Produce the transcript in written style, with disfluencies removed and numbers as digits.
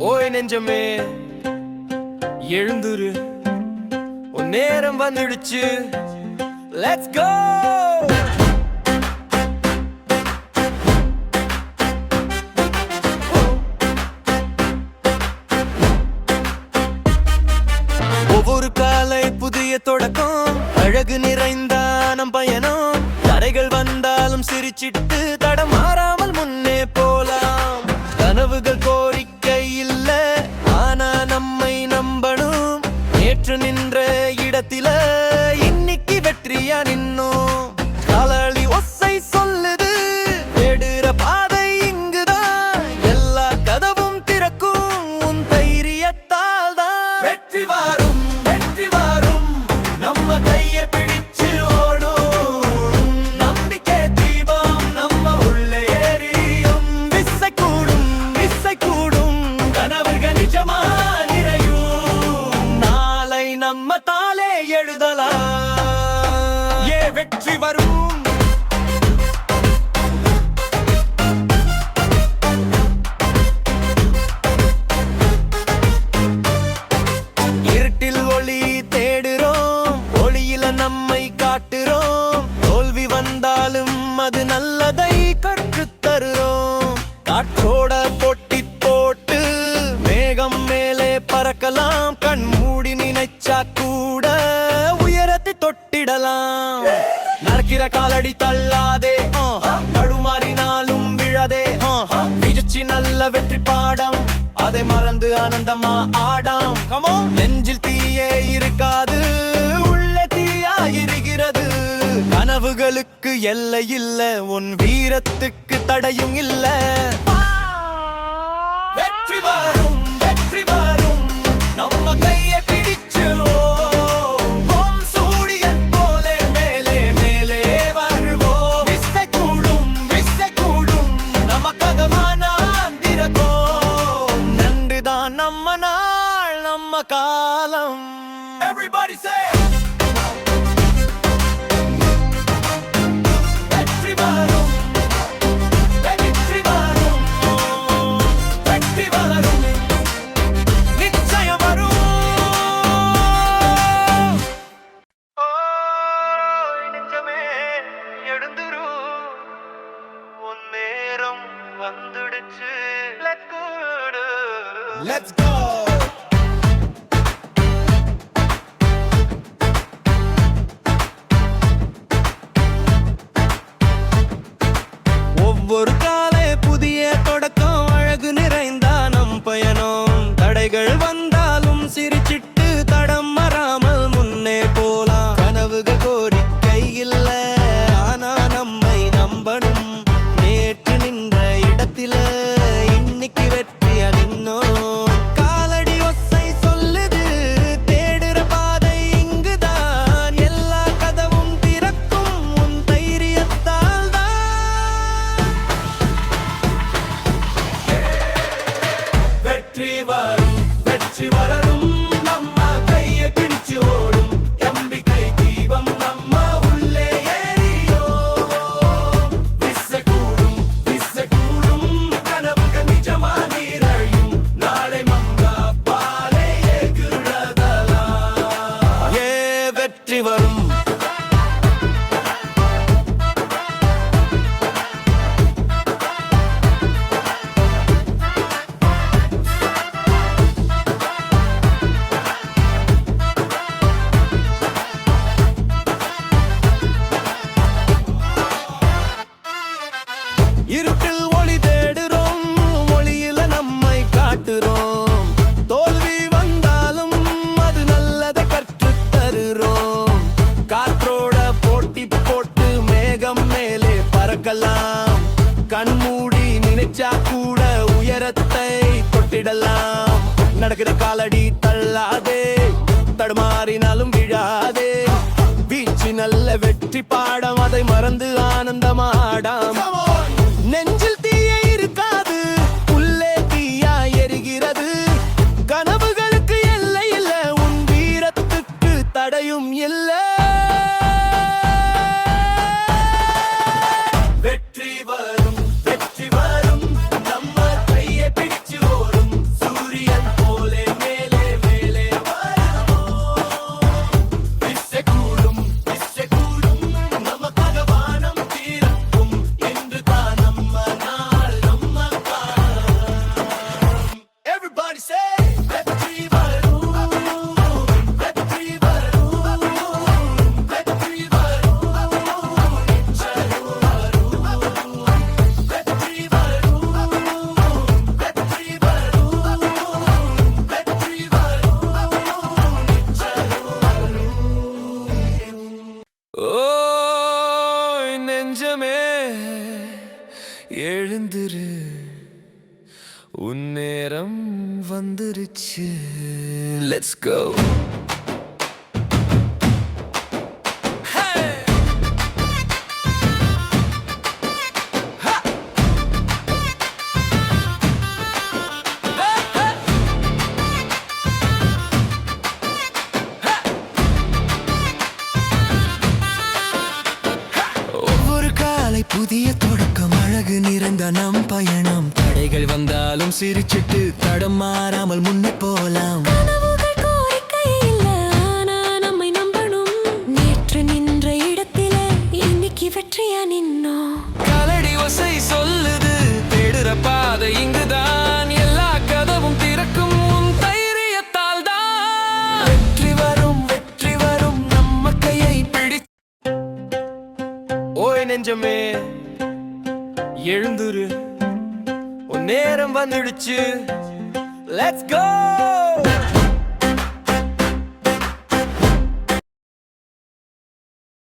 ஓய் நெஞ்சமே எழுந்துரு, உன் நேரம் வந்துடுச்சு. Let's go. ஒவ்வொரு காலை புதிய தொடக்கம், அழகு நிறைந்த நம் பயணம். தடைகள் வந்தாலும் சிரிச்சிட்டு தடமாறாமல் முன்னே போலாம். கனவுகள் கோரிக்கை இல்ல, ஆனா நம்மை நம்பணும். நேற்று நின்ற இடத்தில இன்னைக்கு வெற்றியா நின்னோம். காலடி ஒசை சொல்லுது, எடுற பாதை இங்குதான். எல்லா கதவும் திறக்கும் உன் தைரியத்தால் தான். வெற்றி வரும், வெற்றி வரும், நம்ம கையை பிடிச்சு ஓடும். நம்பிக்கை தீபம் நம்ம உள்ளே எரியும். விசை கூடும், விசை கூடும், கனவுகள் நிஜமா நிறையும். நாளை நம்ம தாளே எழுதலாம். ஏ வெற்றி வரும். இருட்டில் ஒளி தேடுறோம், ஒளியில நம்மை காட்டுறோம். தோல்வி வந்தாலும் அது நல்லதை கற்றுத் தருறோம். காற்றோட போட்டி போட்டு மேகம் மேலே பறக்கலாம். கண் மூடி நினைச்சா கூட உயரத்தை தொட்டிடலாம். நடக்கிற காலடி தள்ளாதே, நடுமாறினாலும் விழாதே. விஜச்சி நல்ல வெற்றி பாடம், அதை மறந்து ஆனந்தமா ஆடாம். நெஞ்சில் தீயே இருக்காது, உள்ளே தீயா இருக்கிறது. கனவுகளுக்கு எல்லை இல்ல, உன் வீரத்துக்கு தடையும் இல்ல. வெற்றி வரும், வெற்றி வரும், நம்ம கையை பிடிச்சு ஓம். சூரியன் போலே மேலே மேலே வருவோம். விசை கூடும், விசை கூடும், நம்ம கதவான திறக்கும். நன்றுதான் நம்ம நாள், நம்ம காலம். Everybody say வெற்றி வரும், வெற்றி வரும், வெற்றி வரும், நிச்சயம் வரும். ஓய் நெஞ்சமே எழுந்துரு, உன் நேரம் வந்துடுச்சு. Let's go. ஒவ்வொரு காலை புதிய தொடக்கம், அழகு நிறைந்த நம் பயணம். தடைகள் வந்தாலும் சிரிச்சிட்டு தடம் மாறாமல் முன்னே போலாம். கனவுகள் கோரிக்கை இல்ல, ஆனா நம்மை நம்பணும். நேற்று நின்ற இடத்தில இன்னைக்கு வெற்றியா நின்னோம். காலடி ஒசை சொல்லுது, தேடுற பாதை இங்குதான். எல்லா கதவும் திறக்கும் உன் தைரியத்தால் தான். வெற்றி வரும், வெற்றி வரும், நம்ம கையை பிடிச்சு ஓடும். நம்பிக்கை தீபம் நம்ம உள்ளே எரியும். விசை கூடும், விசை கூடும், கனவுகள் நிஜமா நிறையும். நாளை மங்கா பாலை எகுறதலாம். ஏ வெற்றி வரும். இருட்டில் ஒளி தேடுறோம், ஒளியில நம்மை காட்டுறோம். தோல்வி வந்தாலும் அது நல்லதை கற்றுத் தருறோம். காற்றோட போட்டி போட்டு மேகம் மேலே பறக்கலாம். கண்மூடி நினைச்சா கூட உயரத்தை தொட்டிடலாம். நடக்கிற காலடி தள்ளாதே, தடுமாறினாலும் விழாதே. வீச்சு நல்ல வெற்றி பாடம், அதை மறந்து ஆனந்தமாடாம். நெஞ்சில் தீயே இருக்காது, உள்ளே தீயா எரிகிறது. கனவுகளுக்கு எல்லை இல்ல, உன் வீரத்துக்கு தடையும் இல்ல. வெற்றி வரும், வெற்றி வரும், நம்ம கையை பிடிச்சு ஓடும். சூரிய உன் நேரம் வந்துருச்சு. Let's go. புதிய தொடக்கம், அழகு நிறைந்த நம் பயணம். தடைகள் வந்தாலும் சிரிச்சிட்டு தடம் மாறாமல் முன்னே போலாம். நம்மை நம்பணும். நேற்று நின்ற இடத்தில இன்னைக்கு வெற்றியா நின்னோம். காலடி ஓசை சொல்லுது தேடுற பாதை இங்குதான். எல்லா கதவும் திறக்கும் உன் தைரியத்தால் தான். வெற்றி வரும் நம்ம கையை பிடி. ஓய் நெஞ்சமே எழுந்துரு, உன் நேரம் வந்துடுச்சு. லெட்ஸ் கோ.